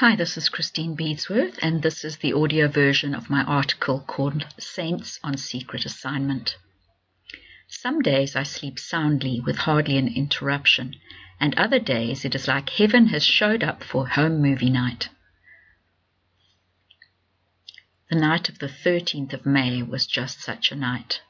Hi, this is Christine Beadsworth, and this is the audio version of my article called Saints on Secret Assignment. Some days I sleep soundly with hardly an interruption, and other days it is like heaven has showed up for home movie night. The night of the 13th of May was just such a night.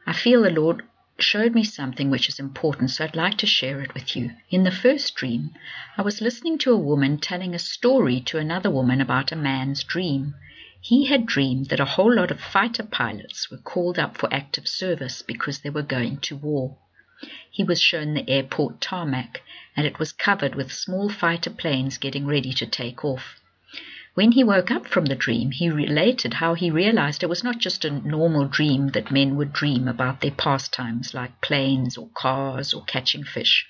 I feel the Lord showed me something which is important, so I'd like to share it with you. In the first dream, I was listening to a woman telling a story to another woman about a man's dream. He had dreamed that a whole lot of fighter pilots were called up for active service because they were going to war. He was shown the airport tarmac, and it was covered with small fighter planes getting ready to take off. When he woke up from the dream, he related how he realized it was not just a normal dream that men would dream about their pastimes like planes or cars or catching fish.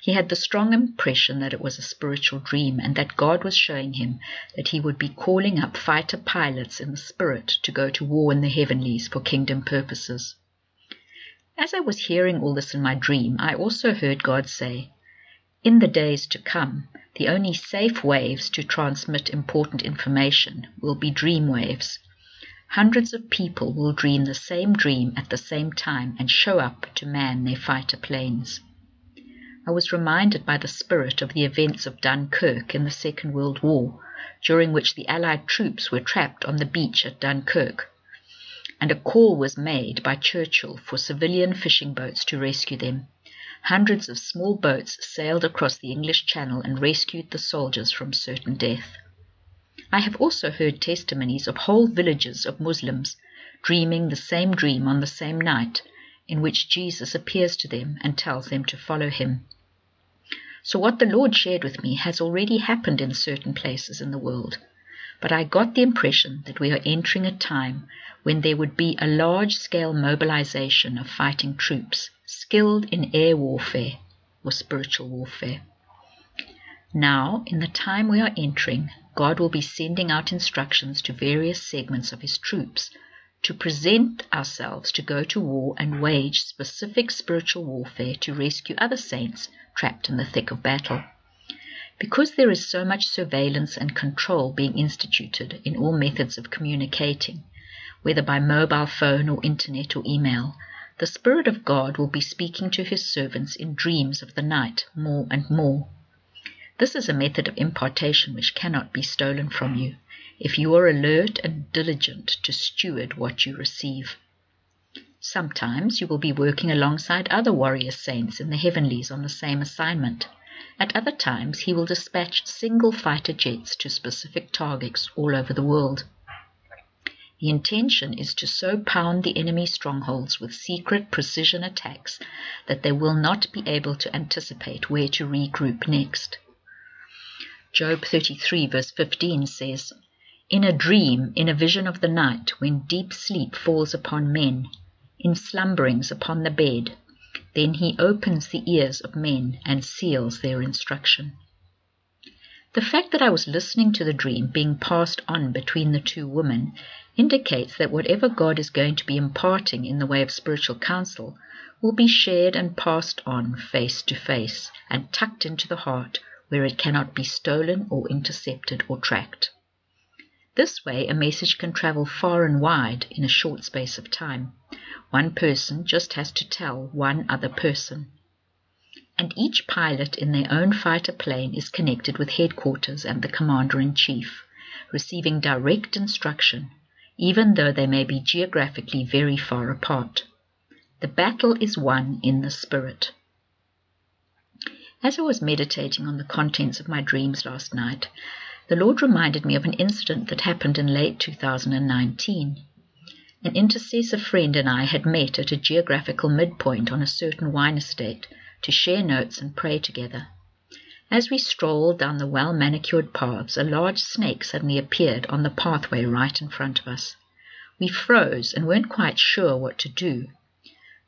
He had the strong impression that it was a spiritual dream and that God was showing him that he would be calling up fighter pilots in the spirit to go to war in the heavenlies for kingdom purposes. As I was hearing all this in my dream, I also heard God say, "In the days to come, the only safe waves to transmit important information will be dream waves. Hundreds of people will dream the same dream at the same time and show up to man their fighter planes." I was reminded by the Spirit of the events of Dunkirk in the Second World War, during which the Allied troops were trapped on the beach at Dunkirk, and a call was made by Churchill for civilian fishing boats to rescue them. Hundreds of small boats sailed across the English Channel and rescued the soldiers from certain death. I have also heard testimonies of whole villages of Muslims dreaming the same dream on the same night, in which Jesus appears to them and tells them to follow him. So what the Lord shared with me has already happened in certain places in the world, but I got the impression that we are entering a time when there would be a large-scale mobilization of fighting troops, skilled in air warfare or spiritual warfare. Now, in the time we are entering, God will be sending out instructions to various segments of his troops to present ourselves to go to war and wage specific spiritual warfare to rescue other saints trapped in the thick of battle. Because there is so much surveillance and control being instituted in all methods of communicating, whether by mobile phone or internet or email, the Spirit of God will be speaking to his servants in dreams of the night more and more. This is a method of impartation which cannot be stolen from you, if you are alert and diligent to steward what you receive. Sometimes you will be working alongside other warrior saints in the heavenlies on the same assignment. At other times he will dispatch single fighter jets to specific targets all over the world. The intention is to so pound the enemy strongholds with secret precision attacks that they will not be able to anticipate where to regroup next. Job 33 verse 15 says, "In a dream, in a vision of the night, when deep sleep falls upon men, in slumberings upon the bed, then he opens the ears of men and seals their instruction." The fact that I was listening to the dream being passed on between the two women indicates that whatever God is going to be imparting in the way of spiritual counsel will be shared and passed on face to face and tucked into the heart where it cannot be stolen or intercepted or tracked. This way a message can travel far and wide in a short space of time. One person just has to tell one other person. And each pilot in their own fighter plane is connected with headquarters and the commander-in-chief, receiving direct instruction, even though they may be geographically very far apart. The battle is won in the spirit. As I was meditating on the contents of my dreams last night, the Lord reminded me of an incident that happened in late 2019. An intercessor friend and I had met at a geographical midpoint on a certain wine estate to share notes and pray together. As we strolled down the well-manicured paths, a large snake suddenly appeared on the pathway right in front of us. We froze and weren't quite sure what to do.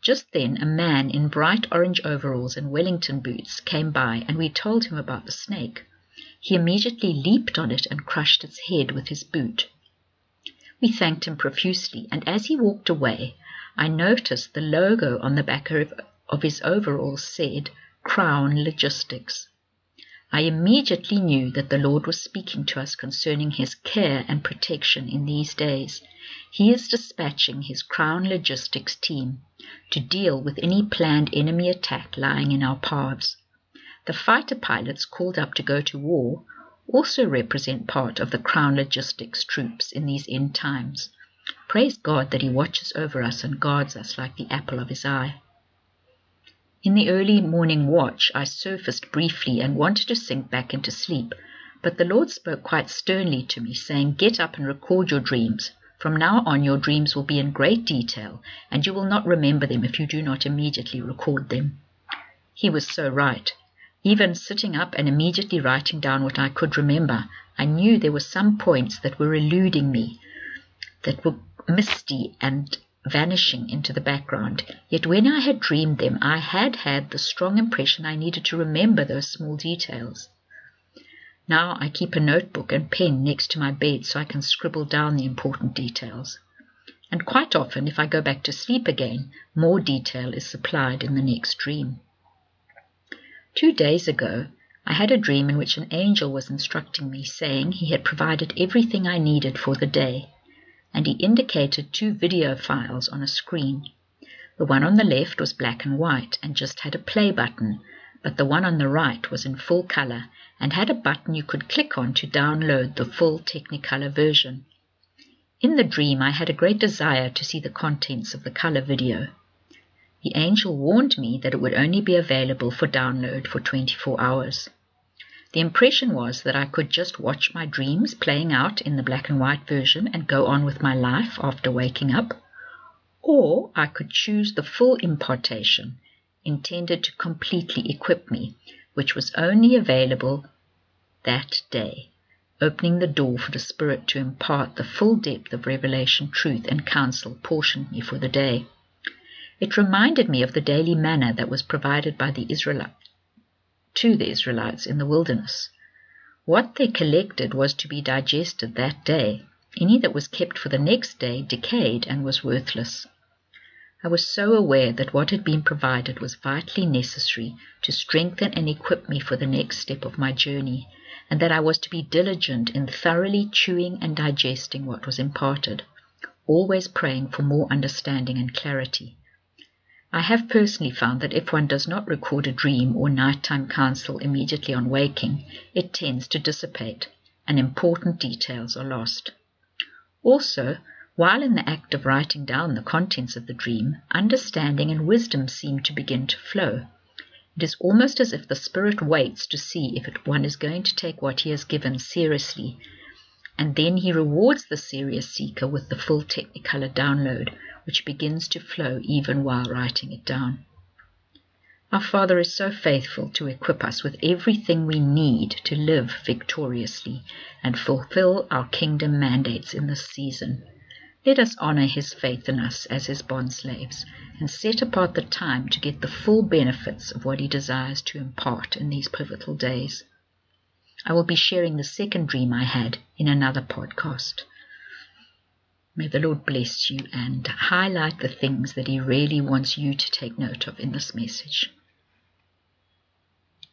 Just then a man in bright orange overalls and Wellington boots came by, and we told him about the snake. He immediately leaped on it and crushed its head with his boot. We thanked him profusely, and as he walked away, I noticed the logo on the back of his overalls said Crown Logistics. I immediately knew that the Lord was speaking to us concerning his care and protection in these days. He is dispatching his Crown Logistics team to deal with any planned enemy attack lying in our paths. The fighter pilots called up to go to war also represent part of the Crown Logistics troops in these end times. Praise God that he watches over us and guards us like the apple of his eye. In the early morning watch, I surfaced briefly and wanted to sink back into sleep, but the Lord spoke quite sternly to me, saying, "Get up and record your dreams. From now on your dreams will be in great detail, and you will not remember them if you do not immediately record them." He was so right. Even sitting up and immediately writing down what I could remember, I knew there were some points that were eluding me, that were misty and vanishing into the background. Yet when I had dreamed them, I had had the strong impression I needed to remember those small details. Now I keep a notebook and pen next to my bed so I can scribble down the important details. And quite often, if I go back to sleep again, more detail is supplied in the next dream. 2 days ago, I had a dream in which an angel was instructing me, saying he had provided everything I needed for the day, and he indicated 2 video files on a screen. The one on the left was black and white and just had a play button, but the one on the right was in full color and had a button you could click on to download the full Technicolor version. In the dream, I had a great desire to see the contents of the color video. The angel warned me that it would only be available for download for 24 hours. The impression was that I could just watch my dreams playing out in the black and white version and go on with my life after waking up, or I could choose the full impartation intended to completely equip me, which was only available that day, opening the door for the Spirit to impart the full depth of revelation, truth, and counsel portioned me for the day. It reminded me of the daily manna that was provided by the Israelites to the Israelites in the wilderness. What they collected was to be digested that day. Any that was kept for the next day decayed and was worthless. I was so aware that what had been provided was vitally necessary to strengthen and equip me for the next step of my journey, and that I was to be diligent in thoroughly chewing and digesting what was imparted, always praying for more understanding and clarity. I have personally found that if one does not record a dream or nighttime counsel immediately on waking, it tends to dissipate, and important details are lost. Also, while in the act of writing down the contents of the dream, understanding and wisdom seem to begin to flow. It is almost as if the Spirit waits to see if one is going to take what he has given seriously, and then he rewards the serious seeker with the full Technicolor download, which begins to flow even while writing it down. Our Father is so faithful to equip us with everything we need to live victoriously and fulfill our kingdom mandates in this season. Let us honor his faith in us as his bondslaves and set apart the time to get the full benefits of what he desires to impart in these pivotal days. I will be sharing the second dream I had in another podcast. May the Lord bless you and highlight the things that he really wants you to take note of in this message.